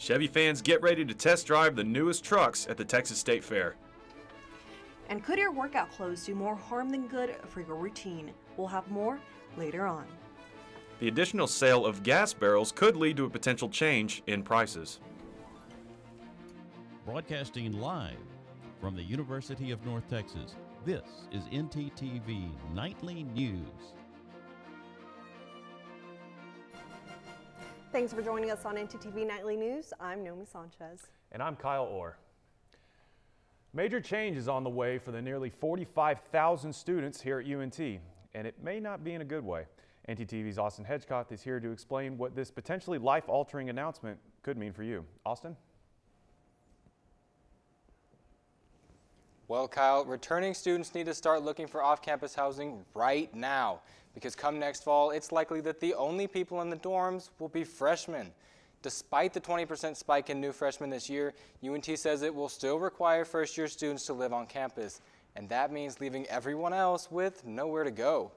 Chevy fans get ready to test drive the newest trucks at the Texas State Fair. And could your workout clothes do more harm than good for your routine? We'll have more later on. The additional sale of gas barrels could lead to a potential change in prices. Broadcasting live from the University of North Texas, this is ntTV Nightly News. Thanks for joining us on ntTV Nightly News. I'm Naomi Sanchez. And I'm Kyle Orr. Major change is on the way for the nearly 45,000 students here at UNT, and it may not be in a good way. ntTV's Austin Hedgecock is here to explain what this potentially life-altering announcement could mean for you. Austin? Well, Kyle, returning students need to start looking for off-campus housing right now, because come next fall, it's likely that the only people in the dorms will be freshmen. Despite the 20% spike in new freshmen this year, UNT says it will still require first-year students to live on campus, and that means leaving everyone else with nowhere to go.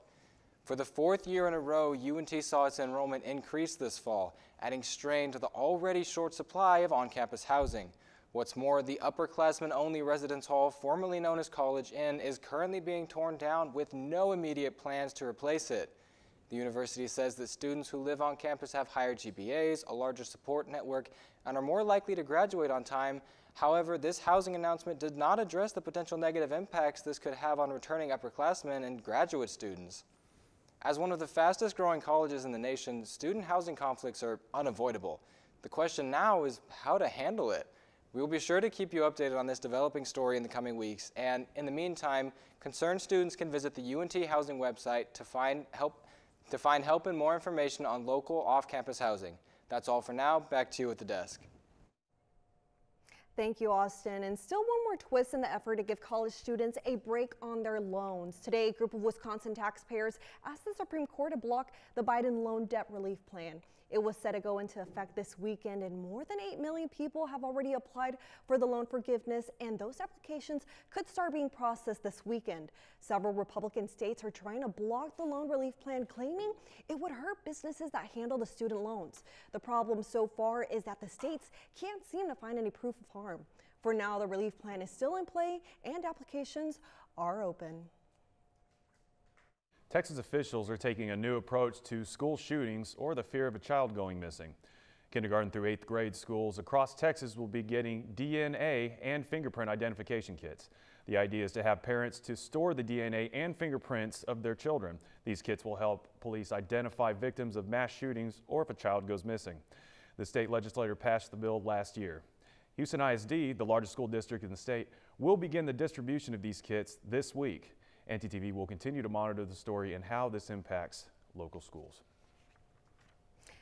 For the fourth year in a row, UNT saw its enrollment increase this fall, adding strain to the already short supply of on-campus housing. What's more, the upperclassmen-only residence hall, formerly known as College Inn, is currently being torn down with no immediate plans to replace it. The university says that students who live on campus have higher GPAs, a larger support network, and are more likely to graduate on time. However, this housing announcement did not address the potential negative impacts this could have on returning upperclassmen and graduate students. As one of the fastest growing colleges in the nation, student housing conflicts are unavoidable. The question now is how to handle it. We will be sure to keep you updated on this developing story in the coming weeks, and in the meantime, concerned students can visit the UNT housing website to find help and more information on local off-campus housing. That's all for now. Back to you at the desk. Thank you, Austin. And still one more twist in the effort to give college students a break on their loans. Today, a group of Wisconsin taxpayers asked the Supreme Court to block the Biden loan debt relief plan. It was set to go into effect this weekend, and more than 8 million people have already applied for the loan forgiveness, and those applications could start being processed this weekend. Several Republican states are trying to block the loan relief plan, claiming it would hurt businesses that handle the student loans. The problem so far is that the states can't seem to find any proof of harm. For now, the relief plan is still in play and applications are open. Texas officials are taking a new approach to school shootings or the fear of a child going missing. Kindergarten through 8th grade schools across Texas will be getting DNA and fingerprint identification kits. The idea is to have parents to store the DNA and fingerprints of their children. These kits will help police identify victims of mass shootings or if a child goes missing. The state legislature passed the bill last year. Houston ISD, the largest school district in the state, will begin the distribution of these kits this week. ntTV will continue to monitor the story and how this impacts local schools.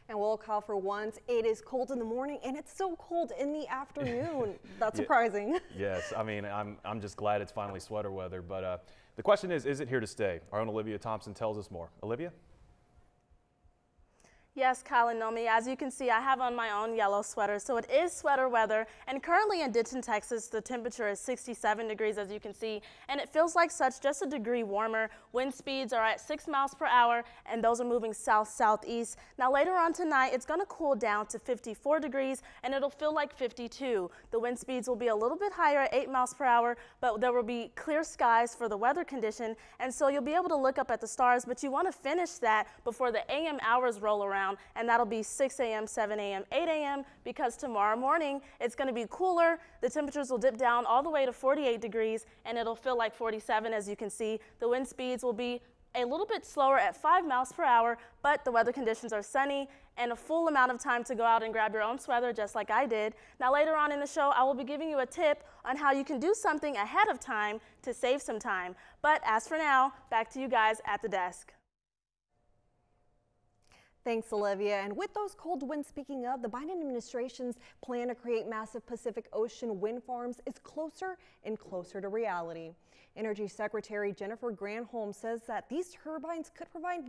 And we'll call for once. It is cold in the morning and it's so cold in the afternoon. That's surprising. Yes, I mean, I'm just glad it's finally sweater weather. But the question is it here to stay? Our own Olivia Thompson tells us more. Olivia? Yes, Kyle and Naomi, as you can see, I have on my own yellow sweater, so it is sweater weather, and currently in Denton, Texas, the temperature is 67 degrees, as you can see, and it feels like such, just a degree warmer. Wind speeds are at 6 miles per hour, and those are moving south-southeast. Now, later on tonight, it's going to cool down to 54 degrees, and it'll feel like 52. The wind speeds will be a little bit higher at 8 miles per hour, but there will be clear skies for the weather condition, and so you'll be able to look up at the stars, but you want to finish that before the AM hours roll around. And that'll be 6 a.m., 7 a.m., 8 a.m. because tomorrow morning it's going to be cooler. The temperatures will dip down all the way to 48 degrees and it'll feel like 47, as you can see. The wind speeds will be a little bit slower at 5 miles per hour, but the weather conditions are sunny and a full amount of time to go out and grab your own sweater, just like I did. Now later on in the show, I will be giving you a tip on how you can do something ahead of time to save some time. But as for now, back to you guys at the desk. Thanks, Olivia. And with those cold winds, speaking of, the Biden administration's plan to create massive Pacific Ocean wind farms is closer and closer to reality. Energy Secretary Jennifer Granholm says that these turbines could provide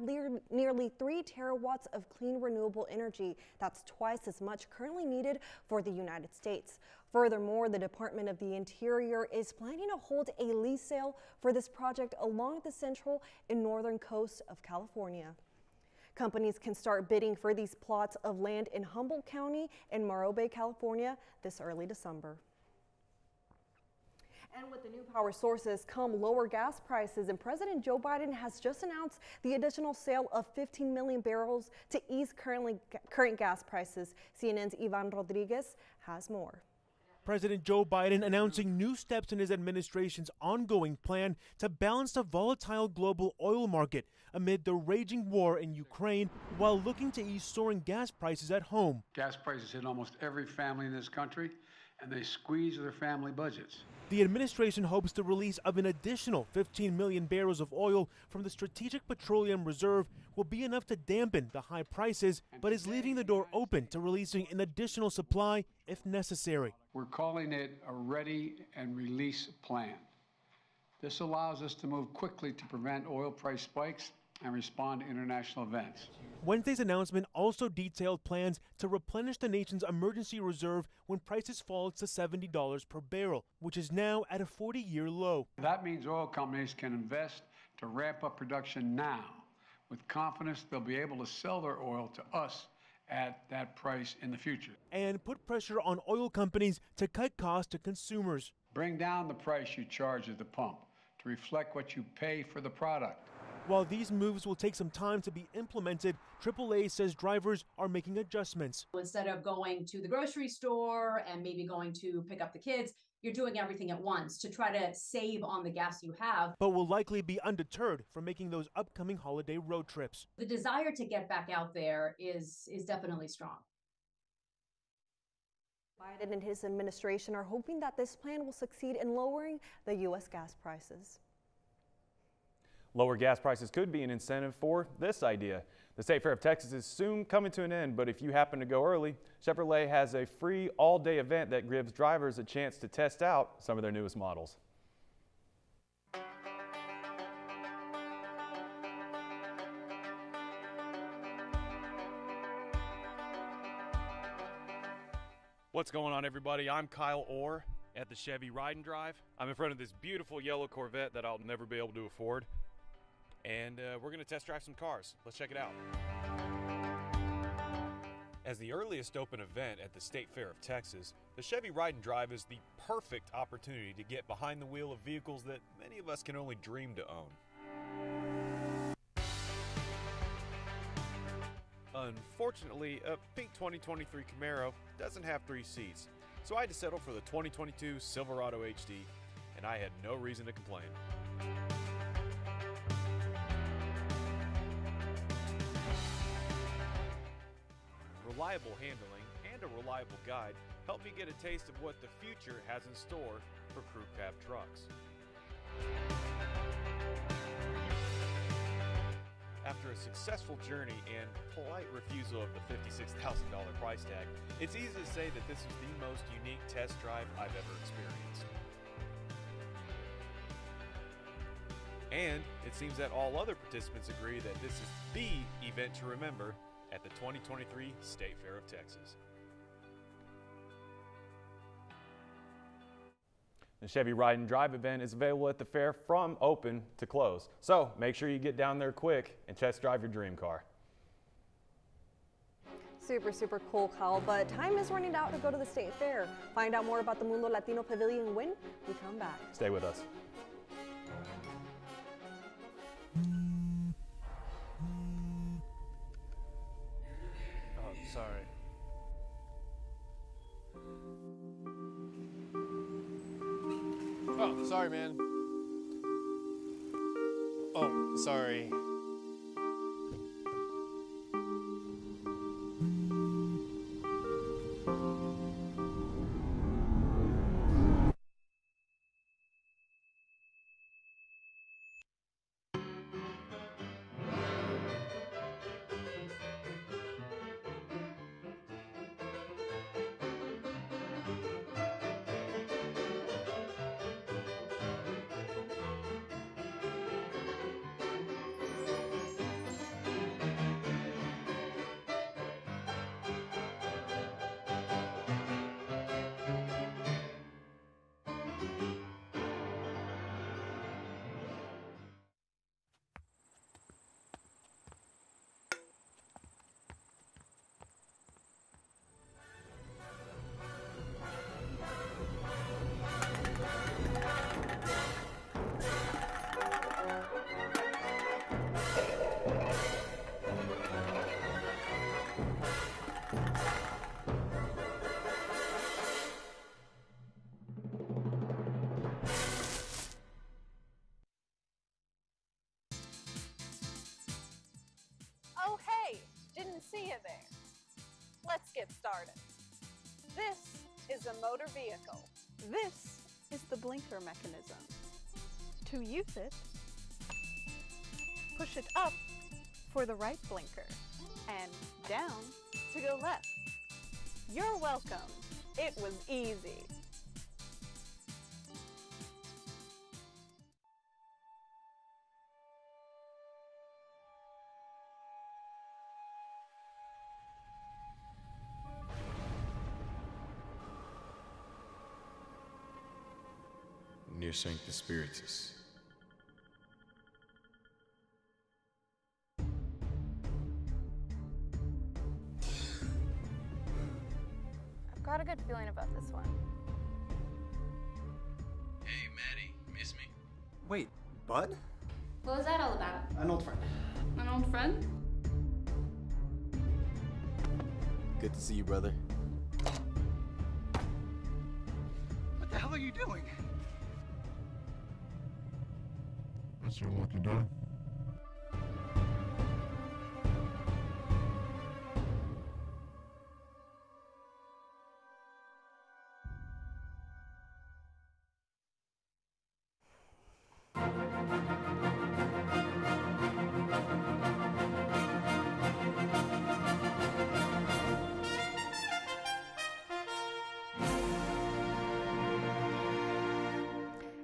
nearly 3 terawatts of clean renewable energy. That's twice as much currently needed for the United States. Furthermore, the Department of the Interior is planning to hold a lease sale for this project along the central and northern coast of California. Companies can start bidding for these plots of land in Humboldt County and Morro Bay, California this early December. And with the new power sources come lower gas prices, and President Joe Biden has just announced the additional sale of 15 million barrels to ease current gas prices. CNN's Ivan Rodriguez has more. President Joe Biden announcing new steps in his administration's ongoing plan to balance the volatile global oil market amid the raging war in Ukraine, while looking to ease soaring gas prices at home. Gas prices hit almost every family in this country, and they squeeze their family budgets. The administration hopes the release of an additional 15 million barrels of oil from the Strategic Petroleum Reserve will be enough to dampen the high prices, but is leaving the door open to releasing an additional supply if necessary. We're calling it a ready and release plan. This allows us to move quickly to prevent oil price spikes and respond to international events. Wednesday's announcement also detailed plans to replenish the nation's emergency reserve when prices fall to $70 per barrel, which is now at a 40-year low. That means oil companies can invest to ramp up production now. With confidence, they'll be able to sell their oil to us at that price in the future. And put pressure on oil companies to cut costs to consumers. Bring down the price you charge at the pump to reflect what you pay for the product. While these moves will take some time to be implemented, AAA says drivers are making adjustments. Instead of going to the grocery store and maybe going to pick up the kids, you're doing everything at once to try to save on the gas you have. But will likely be undeterred from making those upcoming holiday road trips. The desire to get back out there is definitely strong. Biden and his administration are hoping that this plan will succeed in lowering the U.S. gas prices. Lower gas prices could be an incentive for this idea. The State Fair of Texas is soon coming to an end, but if you happen to go early, Chevrolet has a free all-day event that gives drivers a chance to test out some of their newest models. What's going on, everybody? I'm Kyle Orr at the Chevy Ride and Drive. I'm in front of this beautiful yellow Corvette that I'll never be able to afford. And we're going to test drive some cars. Let's check it out. As the earliest open event at the State Fair of Texas, the Chevy Ride and Drive is the perfect opportunity to get behind the wheel of vehicles that many of us can only dream to own. Unfortunately, a pink 2023 Camaro doesn't have 3 seats, so I had to settle for the 2022 Silverado HD, and I had no reason to complain. Reliable handling and a reliable guide helped me get a taste of what the future has in store for crew cab trucks. After a successful journey and polite refusal of the $56,000 price tag, it's easy to say that this is the most unique test drive I've ever experienced. And it seems that all other participants agree that this is the event to remember at the 2023 State Fair of Texas. The Chevy Ride and Drive event is available at the fair from open to close. So make sure you get down there quick and test drive your dream car. Super cool, Kyle, but time is running out to go to the State Fair. Find out more about the Mundo Latino Pavilion when we come back. Stay with us. Sorry. Oh, sorry, man. Oh, sorry. See you there. Let's get started. This is a motor vehicle. This is the blinker mechanism. To use it, push it up for the right blinker and down to go left. You're welcome. It was easy. Near Sanctus Spiritus. I've got a good feeling about this one. Hey, Maddie, miss me? Wait, Bud? What was that all about? An old friend. An old friend? Good to see you, brother. What the hell are you doing? That's your lucky day.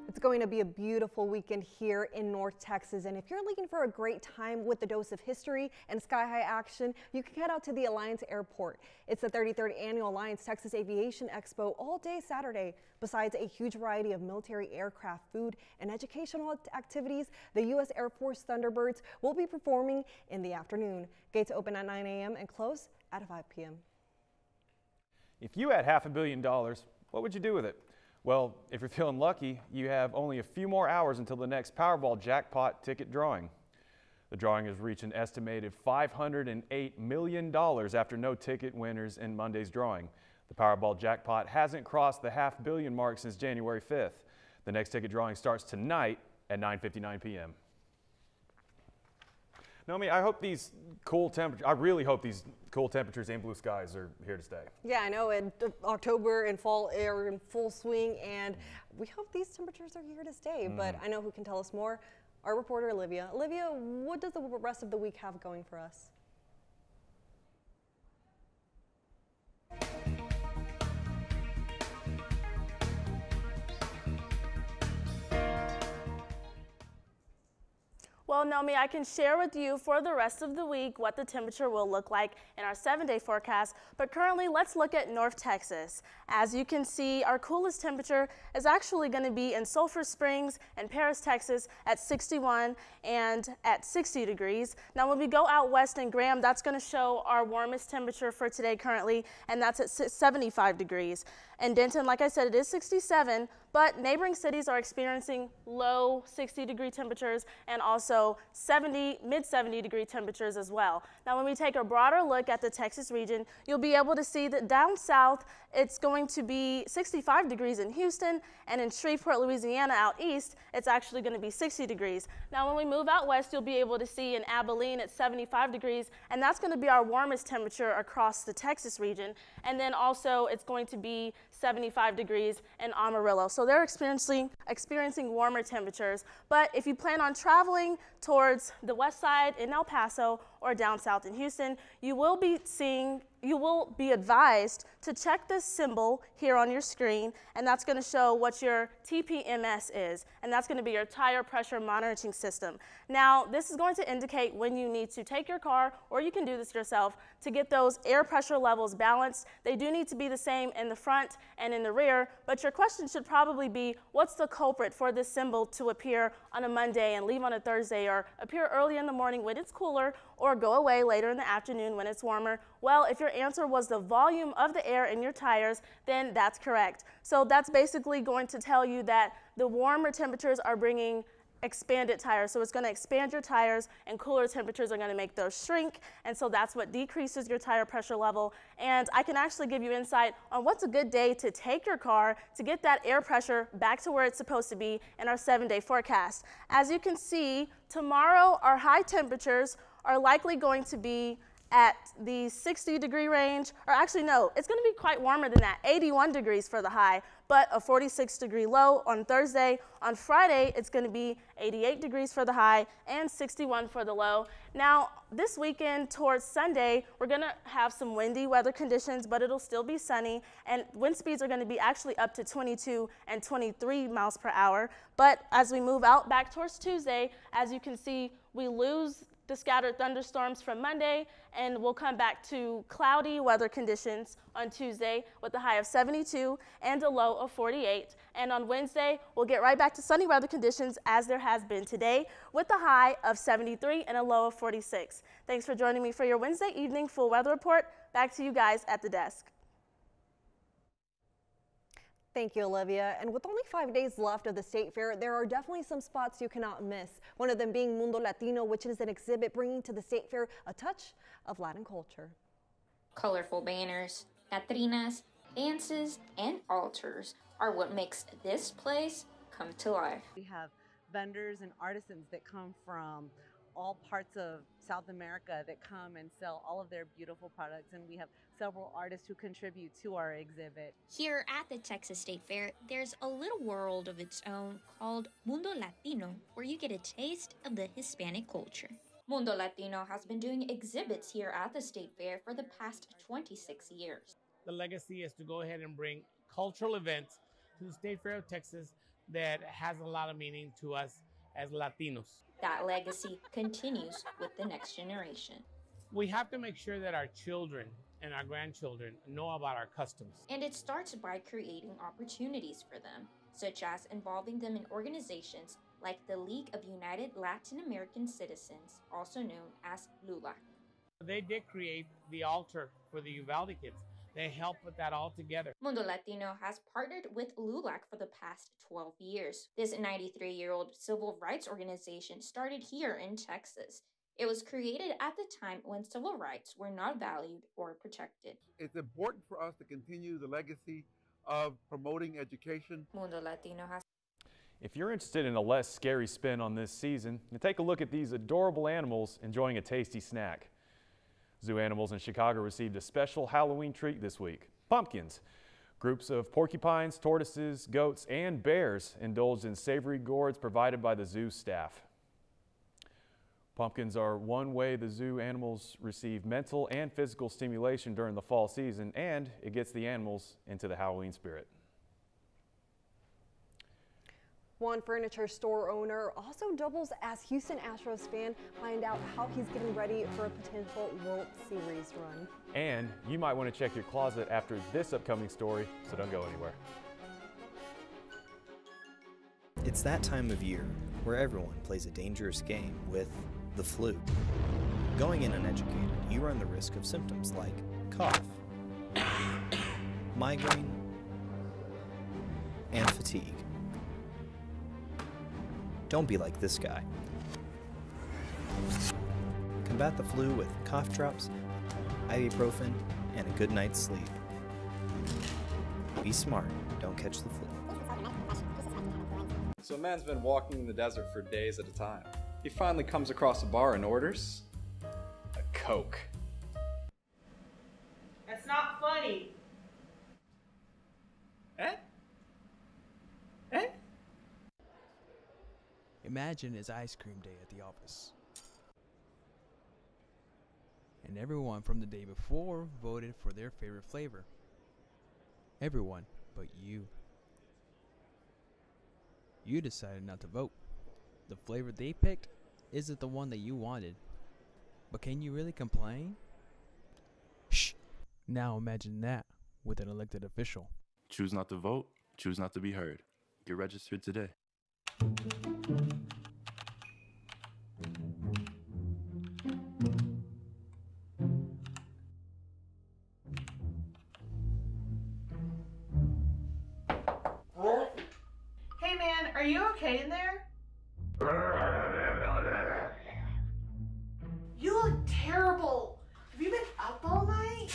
It's going to be a beautiful weekend here in North Texas, and if you're looking for a great time with a dose of history and sky-high action, you can head out to the Alliance Airport. It's the 33rd Annual Alliance Texas Aviation Expo all day Saturday. Besides a huge variety of military aircraft, food, and educational activities, the U.S. Air Force Thunderbirds will be performing in the afternoon. Gates open at 9 a.m. and close at 5 p.m. If you had $500 million, what would you do with it? Well, if you're feeling lucky, you have only a few more hours until the next Powerball jackpot ticket drawing. The drawing has reached an estimated $508 million after no ticket winners in Monday's drawing. The Powerball jackpot hasn't crossed the $500 million mark since January 5th. The next ticket drawing starts tonight at 9:59 p.m. Naomi, I hope these cool temperatures, I really hope these cool temperatures and blue skies are here to stay. Yeah, I know, and October and fall are in full swing, and we hope these temperatures are here to stay. But I know who can tell us more. Our reporter, Olivia. Olivia, what does the rest of the week have going for us? Well, Naomi, I can share with you for the rest of the week what the temperature will look like in our 7-day forecast, but currently let's look at North Texas. As you can see, our coolest temperature is actually going to be in Sulphur Springs and Paris, Texas at 61 and at 60 degrees. Now when we go out west in Graham, that's going to show our warmest temperature for today currently, and that's at 75 degrees. In Denton, like I said, it is 67, but neighboring cities are experiencing low 60-degree temperatures and also mid-70 degree temperatures as well. Now, when we take a broader look at the Texas region, you'll be able to see that down south, it's going to be 65 degrees in Houston, and in Shreveport, Louisiana, out east, it's actually going to be 60 degrees. Now, when we move out west, you'll be able to see in Abilene at 75 degrees, and that's going to be our warmest temperature across the Texas region. And then also, it's going to be 75 degrees in Amarillo. So they're experiencing warmer temperatures. But if you plan on traveling towards the west side in El Paso or down south in Houston, you will be advised to check this symbol here on your screen, and that's going to show what your TPMS is, and that's going to be your tire pressure monitoring system. Now, this is going to indicate when you need to take your car, or you can do this yourself, to get those air pressure levels balanced. They do need to be the same in the front and in the rear, but your question should probably be, what's the culprit for this symbol to appear on a Monday and leave on a Thursday, or appear early in the morning when it's cooler, or go away later in the afternoon when it's warmer? Well, if your answer was the volume of the air in your tires, then that's correct. So that's basically going to tell you that the warmer temperatures are bringing expanded tires. So it's going to expand your tires, and cooler temperatures are going to make those shrink. And so that's what decreases your tire pressure level. And I can actually give you insight on what's a good day to take your car to get that air pressure back to where it's supposed to be in our 7-day forecast. As you can see, tomorrow our high temperatures are likely going to be at the 60-degree range, or actually no, it's going to be quite warmer than that, 81 degrees for the high, but a 46-degree low on Thursday. On Friday, it's going to be 88 degrees for the high and 61 for the low. Now, this weekend towards Sunday, we're going to have some windy weather conditions, but it'll still be sunny, and wind speeds are going to be actually up to 22 and 23 miles per hour. But as we move out back towards Tuesday, as you can see, we lose the scattered thunderstorms from Monday, and we'll come back to cloudy weather conditions on Tuesday with a high of 72 and a low of 48. And on Wednesday, we'll get right back to sunny weather conditions as there has been today with a high of 73 and a low of 46. Thanks for joining me for your Wednesday evening full weather report. Back to you guys at the desk. Thank you, Olivia. And with only 5 days left of the State Fair, there are definitely some spots you cannot miss. One of them being Mundo Latino, which is an exhibit bringing to the State Fair a touch of Latin culture. Colorful banners, catrinas, dances, and altars are what makes this place come to life. We have vendors and artisans that come from all parts of South America that come and sell all of their beautiful products, and we have several artists who contribute to our exhibit. Here at the Texas State Fair, there's a little world of its own called Mundo Latino, where you get a taste of the Hispanic culture. Mundo Latino has been doing exhibits here at the State Fair for the past 26 years. The legacy is to go ahead and bring cultural events to the State Fair of Texas that has a lot of meaning to us as Latinos. That legacy continues with the next generation. We have to make sure that our children and our grandchildren know about our customs. And it starts by creating opportunities for them, such as involving them in organizations like the League of United Latin American Citizens, also known as LULAC. They did create the altar for the Uvalde kids. They help put that all together. Mundo Latino has partnered with LULAC for the past 12 years. This 93-year-old civil rights organization started here in Texas. It was created at the time when civil rights were not valued or protected. It's important for us to continue the legacy of promoting education. Mundo Latino has. If you're interested in a less scary spin on this season, take a look at these adorable animals enjoying a tasty snack. Zoo animals in Chicago received a special Halloween treat this week: pumpkins. Groups of porcupines, tortoises, goats, and bears indulged in savory gourds provided by the zoo staff. Pumpkins are one way the zoo animals receive mental and physical stimulation during the fall season, and it gets the animals into the Halloween spirit. One furniture store owner also doubles as Houston Astros fan. Find out how he's getting ready for a potential World Series run. And you might want to check your closet after this upcoming story, so don't go anywhere. It's that time of year where everyone plays a dangerous game with the flu. Going in uneducated, you run the risk of symptoms like cough, migraine, and fatigue. Don't be like this guy. Combat the flu with cough drops, ibuprofen, and a good night's sleep. Be smart, don't catch the flu. So a man's been walking in the desert for days at a time. He finally comes across a bar and orders a Coke. That's not funny. Eh? Imagine it's ice cream day at the office. And everyone from the day before voted for their favorite flavor. Everyone but you. You decided not to vote. The flavor they picked isn't the one that you wanted. But can you really complain? Shh! Now imagine that with an elected official. Choose not to vote, choose not to be heard. Get registered today. Hey man, are you okay in there? You look terrible. Have you been up all night?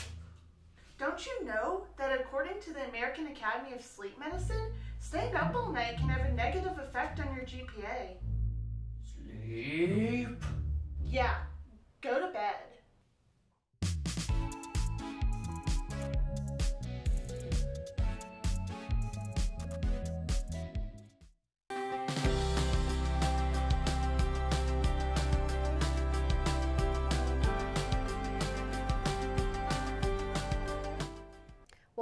Don't you know that according to the American Academy of Sleep Medicine, staying up all night can have a negative effect on your GPA? Sleep. Yeah, go to bed.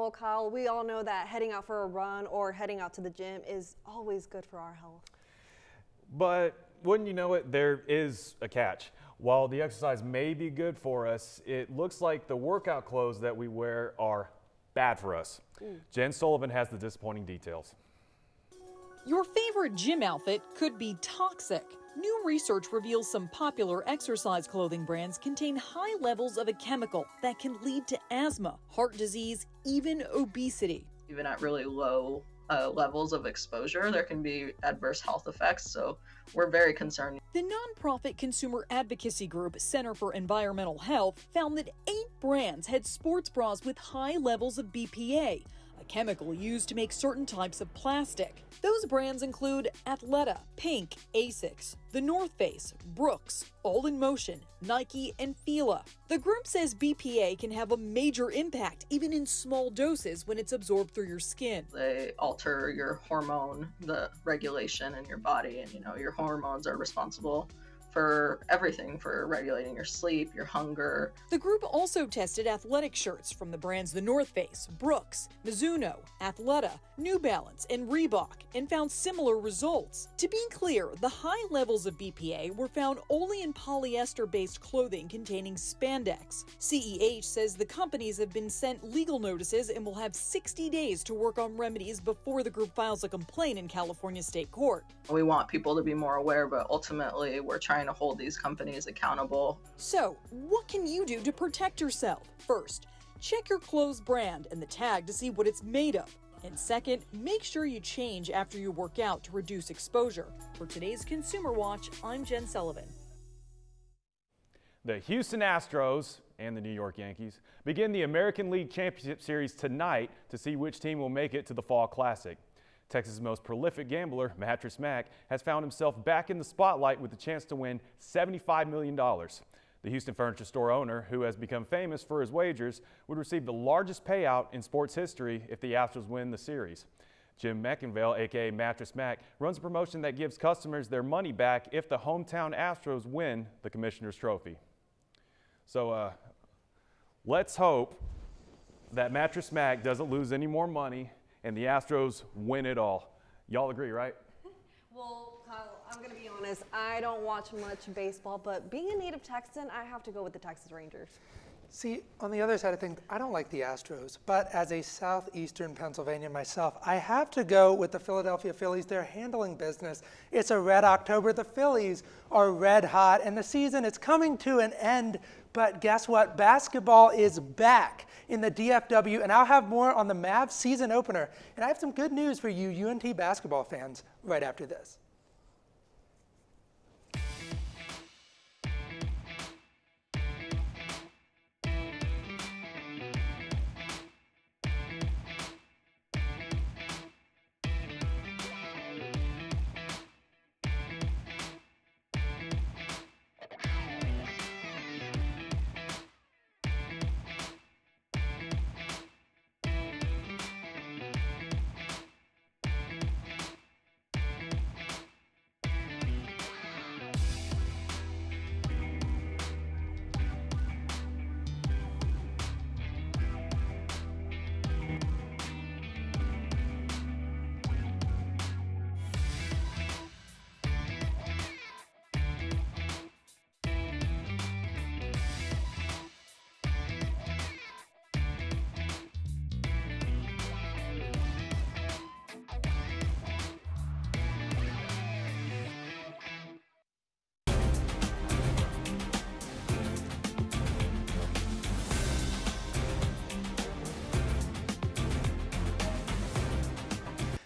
Well, Kyle, we all know that heading out for a run or heading out to the gym is always good for our health. But wouldn't you know it, there is a catch. While the exercise may be good for us, it looks like the workout clothes that we wear are bad for us. Jen Sullivan has the disappointing details. Your favorite gym outfit could be toxic. New research reveals some popular exercise clothing brands contain high levels of a chemical that can lead to asthma, heart disease, even obesity. Even at really low levels of exposure, there can be adverse health effects, so we're very concerned. The nonprofit consumer advocacy group Center for Environmental Health found that 8 brands had sports bras with high levels of BPA, a chemical used to make certain types of plastic. Those brands include Athleta, Pink, Asics, The North Face, Brooks, All in Motion, Nike, and Fila. The group says BPA can have a major impact even in small doses when it's absorbed through your skin. They alter your hormone, the regulation in your body, and your hormones are responsible for everything, for regulating your sleep, your hunger. The group also tested athletic shirts from the brands The North Face, Brooks, Mizuno, Athleta, New Balance, and Reebok, and found similar results. To be clear, the high levels of BPA were found only in polyester-based clothing containing spandex. CEH says the companies have been sent legal notices and will have 60 days to work on remedies before the group files a complaint in California State Court. We want people to be more aware, but ultimately we're trying to hold these companies accountable. So, what can you do to protect yourself? First, check your clothes brand and the tag to see what it's made of. And second, make sure you change after you work out to reduce exposure. For today's Consumer Watch, I'm Jen Sullivan. The Houston Astros and the New York Yankees begin the American League Championship Series tonight to see which team will make it to the Fall Classic. Texas' most prolific gambler, Mattress Mac, has found himself back in the spotlight with the chance to win $75 million. The Houston furniture store owner, who has become famous for his wagers, would receive the largest payout in sports history if the Astros win the series. Jim McInvale, aka Mattress Mac, runs a promotion that gives customers their money back if the hometown Astros win the Commissioner's Trophy. So let's hope that Mattress Mac doesn't lose any more money and the Astros win it all. Y'all agree, right? Well, Kyle, I'm going to be honest. I don't watch much baseball, but being a native Texan, I have to go with the Texas Rangers. See, on the other side of things, I don't like the Astros, but as a southeastern Pennsylvania myself, I have to go with the Philadelphia Phillies. They're handling business. It's a red October. The Phillies are red hot, and the season is coming to an end. But guess what? Basketball is back in the DFW, and I'll have more on the Mavs season opener. And I have some good news for you UNT basketball fans right after this.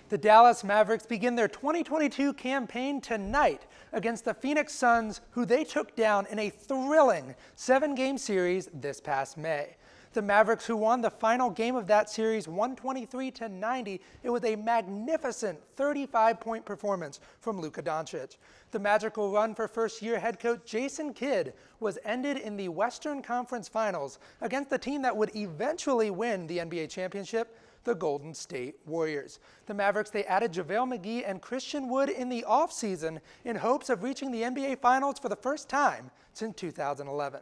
The Dallas Mavericks begin their 2022 campaign tonight against the Phoenix Suns, who they took down in a thrilling 7-game series this past May. The Mavericks, who won the final game of that series 123-90, it was a magnificent 35-point performance from Luka Doncic. The magical run for first-year head coach Jason Kidd was ended in the Western Conference Finals against the team that would eventually win the NBA championship, the Golden State Warriors. The Mavericks, they added JaVale McGee and Christian Wood in the offseason in hopes of reaching the NBA Finals for the first time since 2011.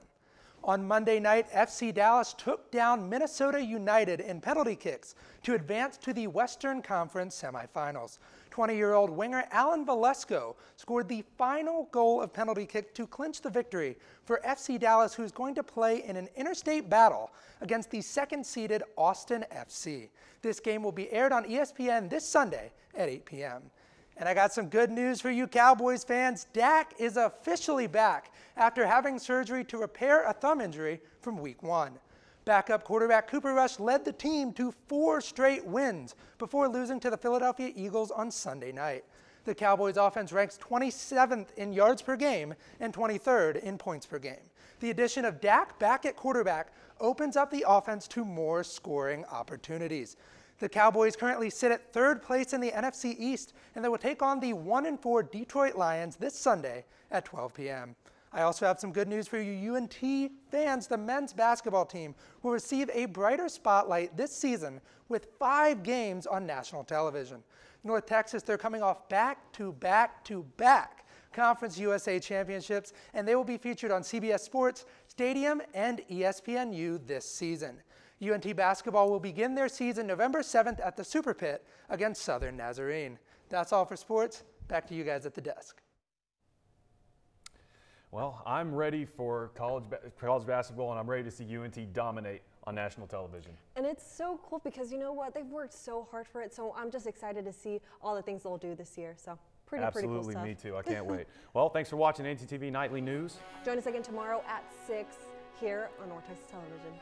On Monday night, FC Dallas took down Minnesota United in penalty kicks to advance to the Western Conference semifinals. 20-year-old winger Alan Velasco scored the final goal of penalty kick to clinch the victory for FC Dallas, who's going to play in an interstate battle against the second-seeded Austin FC. This game will be aired on ESPN this Sunday at 8 p.m. And I got some good news for you Cowboys fans. Dak is officially back after having surgery to repair a thumb injury from Week 1. Backup quarterback Cooper Rush led the team to 4 straight wins before losing to the Philadelphia Eagles on Sunday night. The Cowboys offense ranks 27th in yards per game and 23rd in points per game. The addition of Dak back at quarterback opens up the offense to more scoring opportunities. The Cowboys currently sit at 3rd place in the NFC East, and they will take on the 1-4 Detroit Lions this Sunday at 12 p.m. I also have some good news for you UNT fans. The men's basketball team will receive a brighter spotlight this season with 5 games on national television. North Texas, they're coming off back-to-back-to-back Conference USA championships, and they will be featured on CBS Sports, Stadium, and ESPNU this season. UNT basketball will begin their season November 7th at the Super Pit against Southern Nazarene. That's all for sports. Back to you guys at the desk. Well, I'm ready for college basketball, and I'm ready to see UNT dominate on national television. And it's so cool because you know what? They've worked so hard for it, so I'm just excited to see all the things they'll do this year. So pretty cool stuff. Absolutely, me too. I can't wait. Well, thanks for watching ntTV Nightly News. Join us again tomorrow at 6 here on North Texas Television.